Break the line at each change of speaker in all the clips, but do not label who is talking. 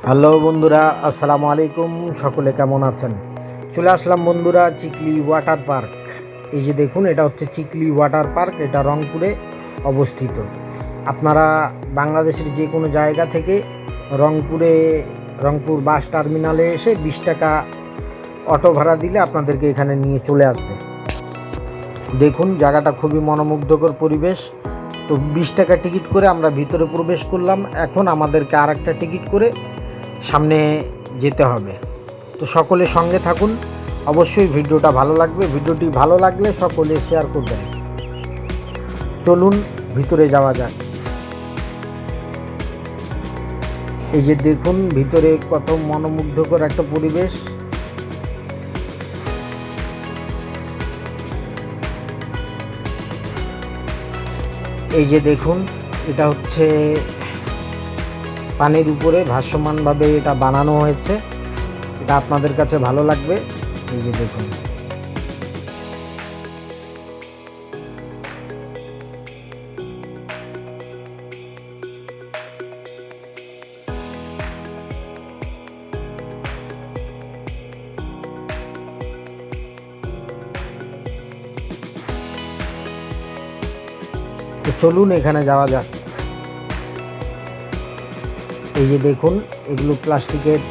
Hello বন্ধুরা, আসসালামু আলাইকুম। সকলে কেমন আছেন? চলে আসলাম বন্ধুরা চিকলি ওয়াটার পার্ক। এই যে দেখুন, এটা হচ্ছে চিকলি ওয়াটার পার্ক। এটা রংপুরে অবস্থিত। আপনারা বাংলাদেশের যে কোনো জায়গা থেকে রংপুর বাস টার্মিনালে এসে 20 টাকা অটো ভাড়া দিলে আপনাদেরকে এখানে নিয়ে চলে আসবে। দেখুন, জায়গাটা খুবই মনোমুগ্ধকর পরিবেশ। তো 20 টাকা টিকিট করে আমরা ভিতরে প্রবেশ করলাম। এখন আমাদেরকে আর একটা টিকিট করে সামনে যেতে হবে। তো সকলে সঙ্গে থাকুন, অবশ্যই ভিডিওটা ভালো লাগবে। ভিডিওটি ভালো লাগলে সকলে শেয়ার করবেন। চলুন ভিতরে যাওয়া যাক। এই যে দেখুন, ভিতরে কত মনোমুগ্ধকর একটা পরিবেশ। এই যে দেখুন, এটা হচ্ছে পানির উপরে ভাসমানভাবে এটা বানানো হয়েছে। এটা আপনাদের কাছে ভালো লাগবে। এই যে দেখুন, তো চলুন এখানে যাওয়া যাক। এই যে দেখুন, এগুলো প্লাস্টিকের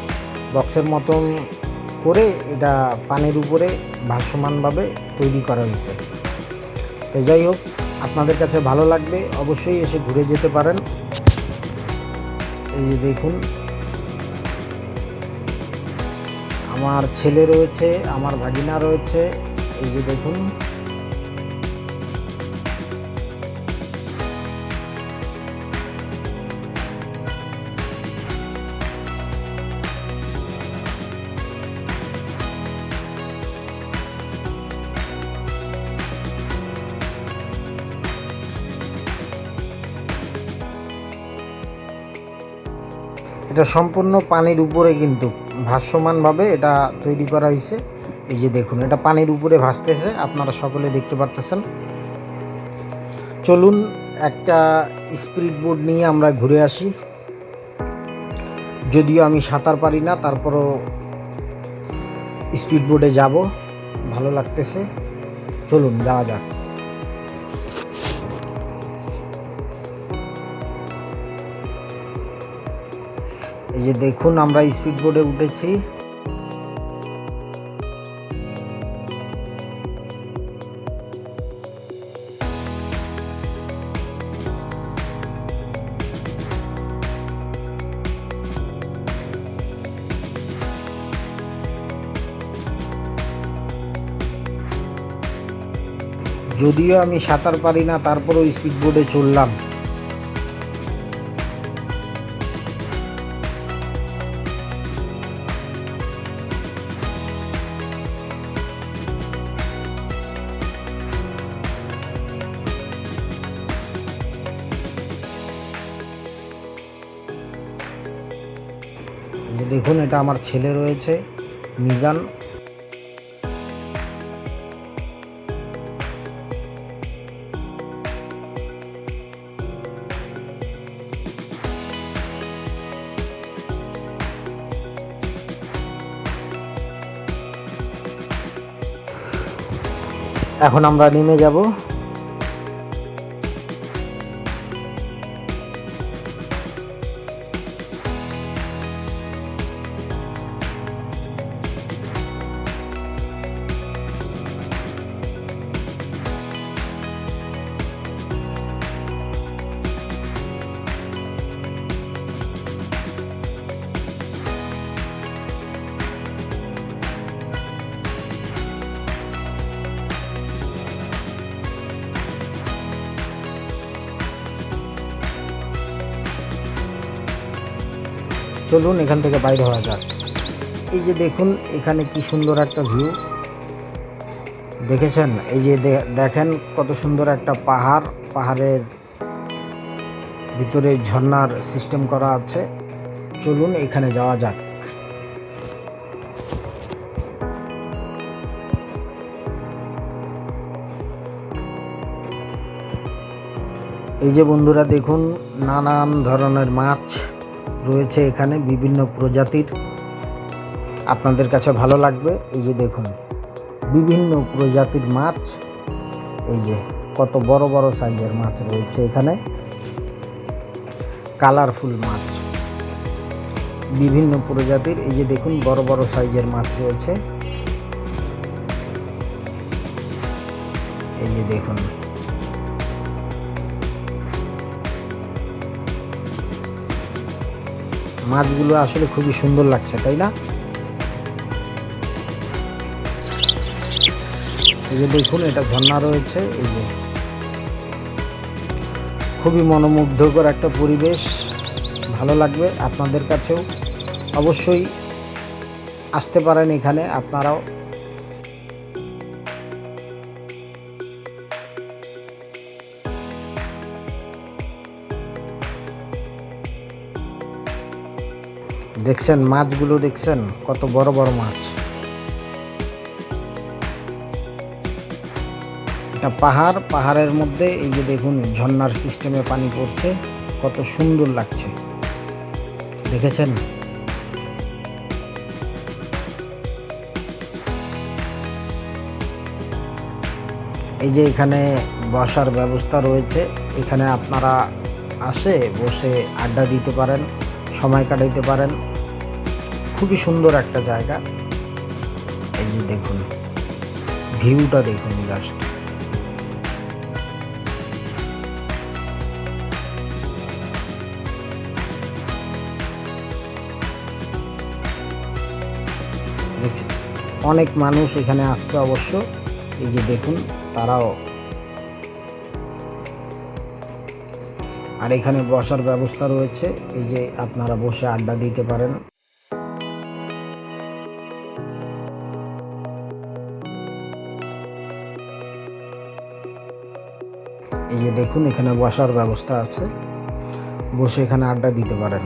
বক্সের মতন করে এটা পানির উপরে ভাসমানভাবে তৈরি করা হয়েছে। তো যাই হোক, আপনাদের কাছে ভালো লাগবে, অবশ্যই এসে ঘুরে যেতে পারেন। এই যে দেখুন, আমার ছেলে রয়েছে, আমার ভাগিনা রয়েছে। এই যে দেখুন, এটা সম্পূর্ণ পানির উপরে কিন্তু ভাসমানভাবে এটা তৈরি করা হয়েছে। এই যে দেখুন, এটা পানির উপরে ভাসতেছে, আপনারা সকলে দেখতে পারতেছেন। চলুন একটা স্পিড বোট নিয়ে আমরা ঘুরে আসি। যদিও আমি সাঁতার পারি না, তারপরও স্পিড বোটে যাব, ভালো লাগতেছে। চলুন যাওয়া যাক। এই যে দেখুন, আমরা স্পিড বোটে উঠেছি। যদিও আমি সাঁতার পারি না, তারপরেও স্পিড বোটে চললাম। দেখুন, এটা আমার ছেলে রয়েছে, মিজান। এখন আমরা নেমে যাব। চলুন এখান থেকে বাইরে হওয়া যাক। এই যে দেখুন, এখানে কি সুন্দর একটা ভিউ দেখেছেন। এই যে দেখেন কত সুন্দর একটা পাহাড়, পাহাড়ের ভিতরে ঝর্ণার সিস্টেম করা আছে। চলুন এখানে যাওয়া যাক। এই যে বন্ধুরা দেখুন, নানান ধরনের মাছ রয়েছে এখানে বিভিন্ন প্রজাতির, আপনাদের কাছে ভালো লাগবে। এই যে দেখুন বিভিন্ন প্রজাতির মাছ, এই যে কত বড় বড় সাইজের মাছ রয়েছে এখানে, কালারফুল মাছ বিভিন্ন প্রজাতির। এই যে দেখুন বড় বড় সাইজের মাছ রয়েছে, এই যে দেখুন মাছগুলো আসলে খুবই সুন্দর লাগছে, তাই না? এই যে দেখুন এটা ঝর্ণা রয়েছে, এই যে খুবই মনোমুগ্ধকর একটা পরিবেশ, ভালো লাগবে আপনাদের কাছেও। অবশ্যই আসতে পারেন এখানে আপনারাও। দেখছেন মাছগুলো, দেখছেন কত বড় বড় মাছ। এটা পাহাড়ের মধ্যে এই যে দেখুন ঝর্ণার সিস্টেমে পানি পড়ছে, কত সুন্দর লাগছে, দেখেছেন? এই যে এখানে বসার ব্যবস্থা রয়েছে, এখানে আপনারা বসে আড্ডা দিতে পারেন, সময় কাটাইতে পারেন, খুবই সুন্দর একটা জায়গা। এই যে দেখুন ভিউটা দেখুন জাস্ট। অনেক মানুষ এখানে আসছে অবশ্য, এই যে দেখুন তারাও। আর এখানে বসার ব্যবস্থা রয়েছে, এই যে আপনারা বসে আড্ডা দিতে পারেন। এই যে দেখুন এখানে বসার ব্যবস্থা আছে, বসে এখানে আড্ডা দিতে পারেন।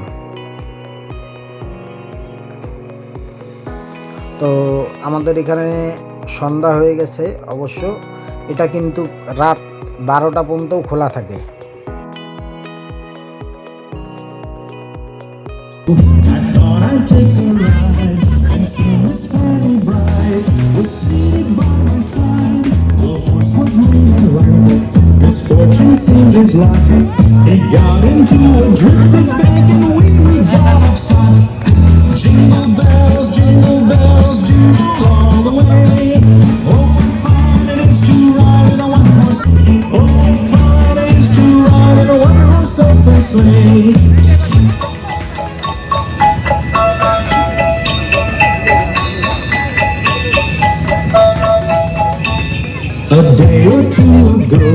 তো আমাদের এখানে সন্ধ্যা হয়ে গেছে অবশ্য, এটা কিন্তু রাত 12টা পর্যন্তও খোলা থাকে।
Jingle bells, jingle bells, jingle all the way. Oh, fun it is to ride in a one-horse. Oh, fun it is to ride in a one-horse open sleigh. A day or two ago,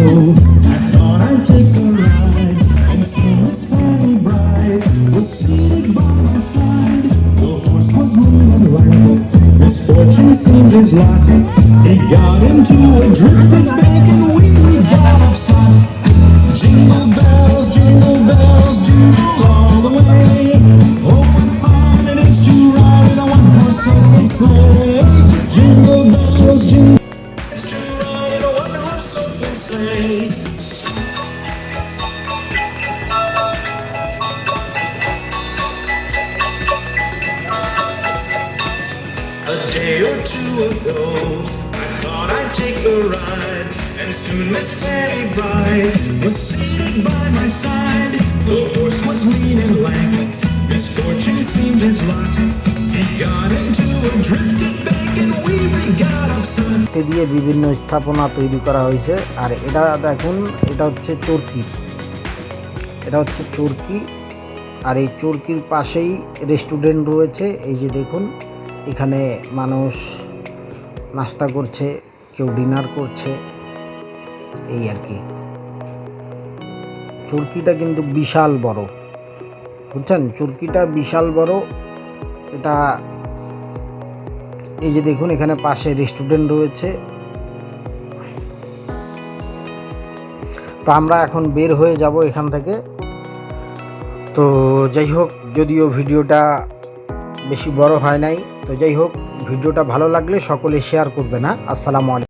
I thought I'd take a ride and see Miss Fanny Bright was seated by my side. The horse was moving right. Misfortune seemed his lot. He got into a drifted bank and we got upside. Jingle bells, jingle all the way. Oh, what fun it is to ride in a one-horse open sleigh. Jingle bells, jingle to ride in a one-horse open sleigh. A day or two ago, I thought I'd take a ride, and soon Miss Fanny Bright was seated by my side. The horse was lean and lank, misfortune seemed his lot. He got into a drifted bank and we got upside.
দিয়ে বিভিন্ন স্থাপনা তৈরি করা হয়েছে। আর এটা দেখুন, এটা হচ্ছে চরকি, এটা হচ্ছে চরকি। আর এই চরকির পাশেই রেস্টুরেন্ট রয়েছে। এই যে দেখুন এখানে মানুষ নাস্তা করছে, কেউ ডিনার করছে, এই আর কি। চরকিটা কিন্তু বিশাল বড়, বুঝছেন? চরকিটা বিশাল বড়। এটা এই যে দেখুন এখানে পাশে রেস্টুরেন্ট রয়েছে। তো আমরা এখন বের হয়ে যাব এখান থেকে। তো যাই হোক, যদিও ভিডিওটা বেশি বড় হয় নাই, তো যাই হোক ভিডিওটা ভালো লাগলে সকলে শেয়ার করবে না। আসসালামু আলাইকুম।